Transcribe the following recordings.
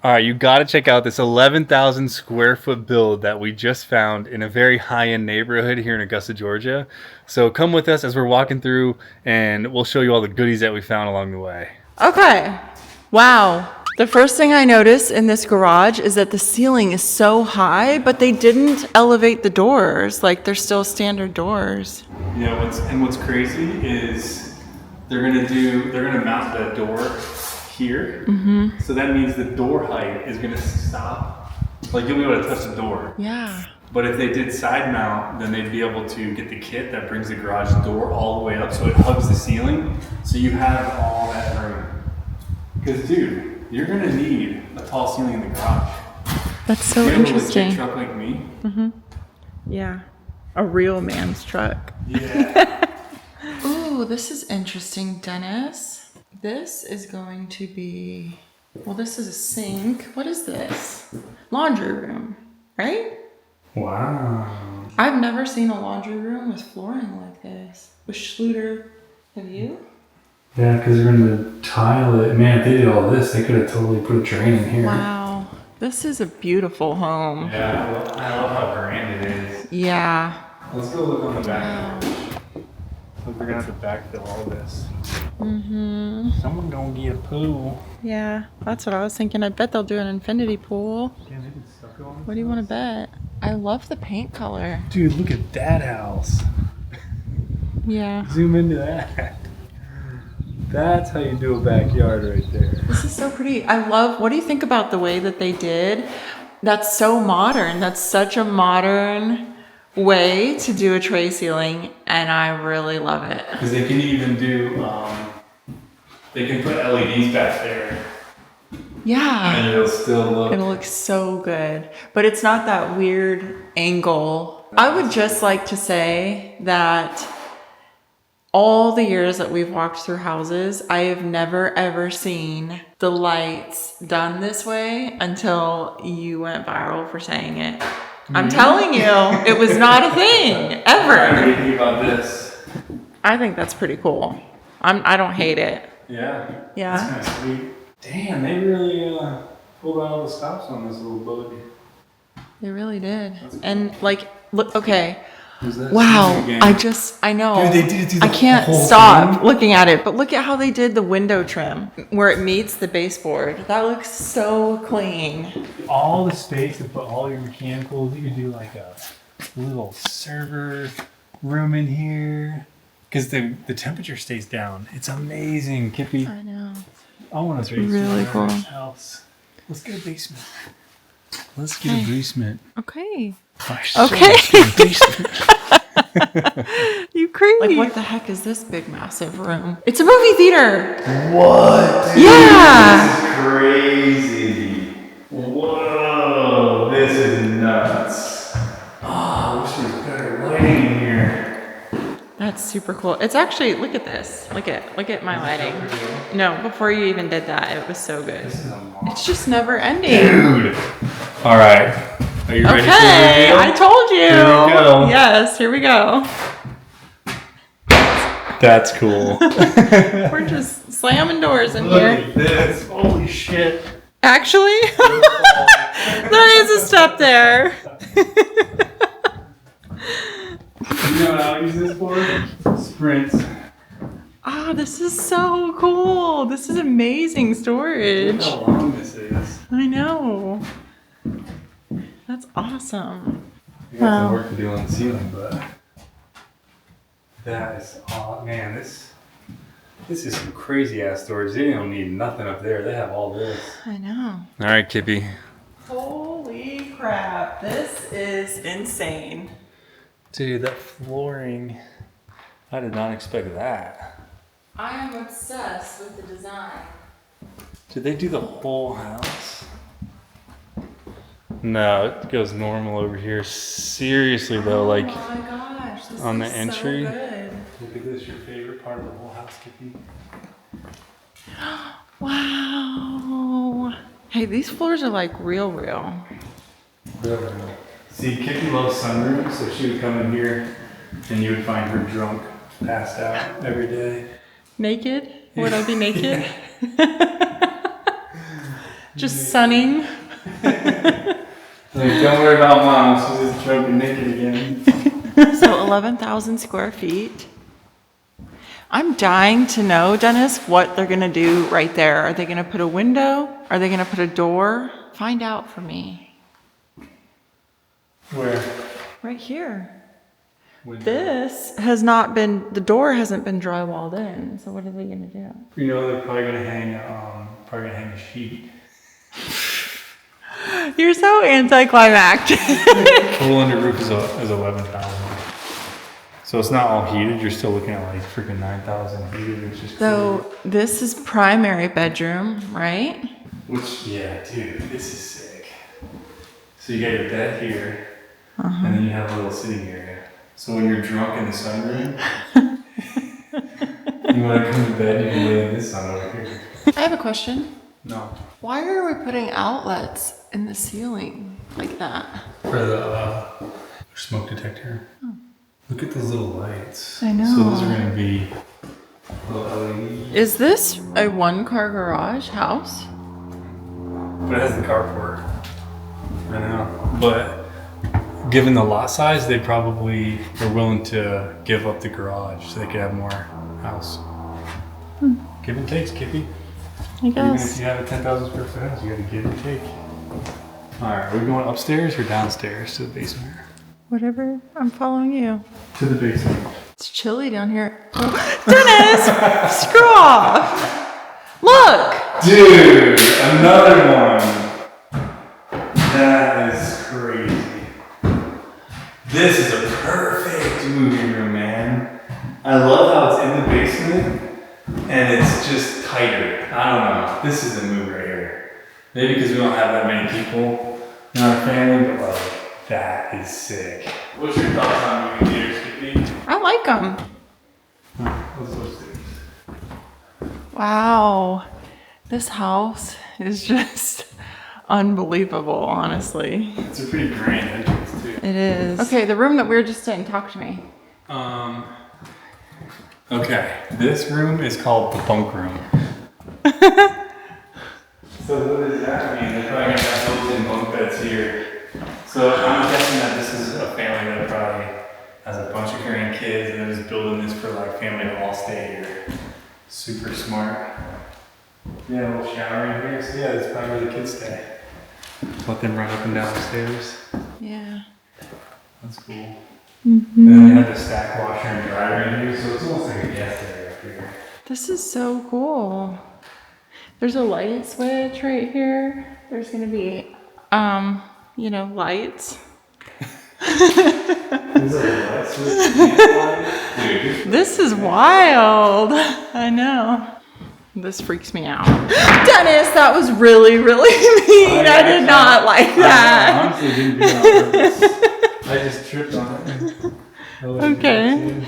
All right, you got to check out this 11,000 square foot build that we just found in a very high-end neighborhood here in Augusta, Georgia. So come with us as we're walking through, and we'll show you all the goodies that we found along the way. Okay. Wow. The first thing I noticed in this garage is that the ceiling is so high, but they didn't elevate the doors. Like, they're still standard doors. Yeah, what's crazy is they're gonna mount the door here. Mm-hmm. So that means the door height is gonna stop. Like, you'll be able to touch the door. Yeah. But if they did side mount, then they'd be able to get the kit that brings the garage door all the way up so it hugs the ceiling. So you have all that room. Because, dude, you're going to need a tall ceiling in the garage. That's so you interesting. You have a legit truck like me? Mm-hmm. Yeah. A real man's truck. Yeah. Ooh, this is interesting, Dennis. This is going to be, well, this is a sink. What is this? Laundry room, right? Wow. I've never seen a laundry room with flooring like this. With Schluter, have you? Yeah, because they're going to tile it. Man, if they did all this, they could have totally put a drain in here. Wow. This is a beautiful home. Yeah, I love how grand it is. Yeah. Let's go look on the back. We're going to have to backfill all this. Mm-hmm. Someone going to get a pool. Yeah, that's what I was thinking. I bet they'll do an infinity pool. Yeah, they can suck on. What do you want to bet? I love the paint color. Dude, look at that house. Yeah. Zoom into that. That's how you do a backyard right there. This is so pretty. I love, what do you think about the way that they did? That's so modern. That's such a modern way to do a tray ceiling, and I really love it. Because they can even do, they can put LEDs back there. Yeah. And it'll still look. It'll look so good. But it's not that weird angle. I would just like to say that all the years that we've walked through houses, I have never ever seen the lights done this way until you went viral for saying it. I'm telling you, it was not a thing ever. I'm thinking about this. I think that's pretty cool. I don't hate it. Yeah. Yeah. That's kind of sweet. Damn, they really pulled out all the stops on this little bug. They really did. And like, look, okay. Wow, I know. Dude, they did it through the I can't whole stop thing? looking at it, but look at how they did the window trim where it meets the baseboard. That looks so clean. All the space to put all your mechanicals. You could do like a little server room in here. Because the temperature stays down. It's amazing, Kippy. I know. I want a basement. Really cool. House. Let's get a basement. Let's get a basement. Okay. Gosh, Okay. So let's get a basement. You crazy. Like, what the heck is this big, massive room? It's a movie theater. What? Dude? Yeah. This is crazy. Whoa. This is nuts. Oh, I wish there was better lighting in here. That's super cool. It's actually, look at this. Look at my lighting. No, before you even did that, it was so good. This is a It's just never ending. Dude. All right. Are you ready for the Okay, reveal? I told you. Here we go. Yes, here we go. That's cool. We're just slamming doors in Look here. at this. Holy shit. Actually, there is a step there. You know what I'll use this for? Sprints. Ah, this is so cool. This is amazing storage. Look how long this is. I know. That's awesome. We got some work to do on the ceiling, but that is, oh man, this is some crazy ass storage. They don't need nothing up there. They have all this. I know. All right, Kippy. Holy crap. This is insane. Dude, that flooring. I did not expect that. I am obsessed with the design. Did they do the whole house? No, it goes normal over here. Seriously though, like oh my gosh, this on the is entry. So good. Look at this, your favorite part of the whole house, Kippy. Wow. Hey, these floors are like real. See, Kippy loves sunroom, so she would come in here and you would find her drunk, passed out every day. Naked? Would I be naked? Just sunning. Like, don't worry about mom. She's just choking naked again. So 11,000 square feet. I'm dying to know, Dennis, what they're going to do right there. Are they going to put a window? Are they going to put a door? Find out for me. Where? Right here. Window. This has not been, the door hasn't been drywalled in. So what are they going to do? You know, they're probably gonna hang a sheet. You're so anticlimactic. Total under roof is 11,000. So it's not all heated. You're still looking at like freaking 9,000 heated. It's just So this is primary bedroom, right? which, yeah, dude, this is sick. So you got your bed here, and then you have a little sitting area. So when you're drunk in the sunroom, you want to come to bed, you can lay in this sun over here. I have a question. No. Why are we putting outlets in the ceiling like that? For the smoke detector. Look at those little lights. I know. So those are going to be little LED. Is this a one-car garage house? But it has the carport. I know. But given the lot size, they probably are willing to give up the garage so they could have more house. Give and take, Skippy. I Even if guess. you have a 10,000 square foot house, you gotta give and take. Alright, are we going upstairs or downstairs to the basement? Whatever. I'm following you. To the basement. It's chilly down here. Dennis! Screw off! Look! Dude, another one. That is crazy. This is a perfect movie room, man. I love how it's in the basement and it's just tighter. I don't know. This is a move right here. Maybe because we don't have that many people in our family, but like, that is sick. What's your thoughts on movie theaters, Skippy? I like them. What's those things? Wow. This house is just unbelievable, honestly. It's a pretty grand entrance too. It is. Okay, the room that we were just in, talk to me. Okay, this room is called the Bunk Room. So what does that mean? They're probably gonna have built-in bunk beds here. So I'm guessing that this is a family that probably has a bunch of grandkids and they're just building this for like family to all stay here. Super smart. Yeah, a little shower in here. So yeah, that's probably where the kids stay. Let them run up and down the stairs. Yeah. That's cool. And then they have the stack washer and dryer in here, so it's almost like a guest area up here. This is so cool. There's a light switch right here. There's gonna be, lights. This is wild. I know. This freaks me out. Dennis, that was really, really mean. I did not like that. I honestly didn't do it on purpose. I just tripped on it. Okay.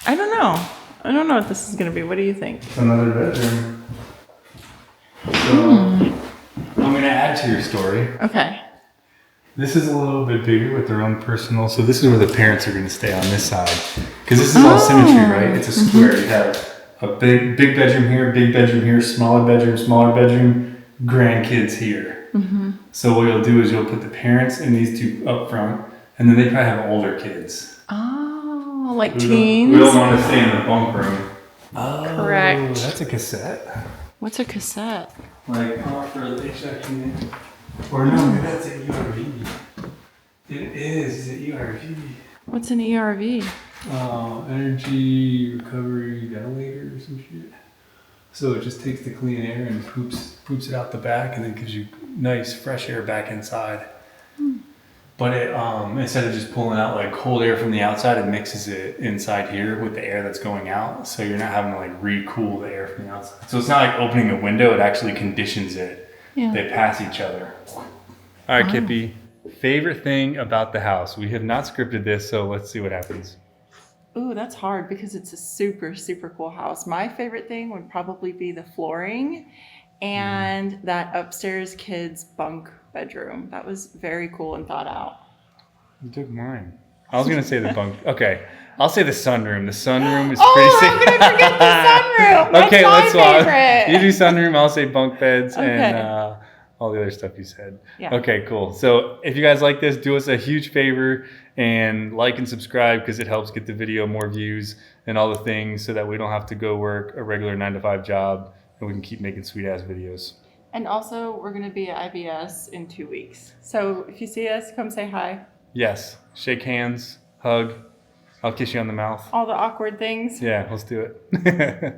I don't know. I don't know what this is gonna be. What do you think? It's another bedroom. So, I'm gonna add to your story. Okay. This is a little bit bigger with their own personal. So this is where the parents are gonna stay on this side. Because this is all symmetry, right? It's a square. You have a big bedroom here, smaller bedroom, grandkids here. So what you'll do is you'll put the parents and these two up front, and then they probably have older kids. Oh, like teens? We don't want to stay in the bunk room. Oh, correct. That's a cassette. What's a cassette? Like power for the HVAC unit. Or no, maybe that's an ERV. It is an ERV. What's an ERV? Energy recovery ventilator or some shit. So it just takes the clean air and poops it out the back, and then gives you nice fresh air back inside. But it instead of just pulling out like cold air from the outside, it mixes it inside here with the air that's going out. So you're not having to like re-cool the air from the outside. So it's not like opening a window; it actually conditions it. Yeah. They pass each other. All right, Kippy. Favorite thing about the house? We have not scripted this, so let's see what happens. Ooh, that's hard because it's a super, super cool house. My favorite thing would probably be the flooring and that upstairs kids' bunk bedroom. That was very cool and thought out. You took mine. I was gonna say the bunk. Okay, I'll say the sunroom. The sunroom is Oh, pretty sick. I'm gonna forget the sunroom. That's Okay, my let's swap. favorite. You do sunroom. I'll say bunk beds, Okay. and all the other stuff you said. Yeah. Okay, cool. So if you guys like this, do us a huge favor and like and subscribe because it helps get the video more views and all the things so that we don't have to go work a regular 9-to-5 job and we can keep making sweet ass videos. And also, we're going to be at IBS in 2 weeks. So if you see us, come say hi. Yes. Shake hands, hug. I'll kiss you on the mouth. All the awkward things. Yeah, let's do it.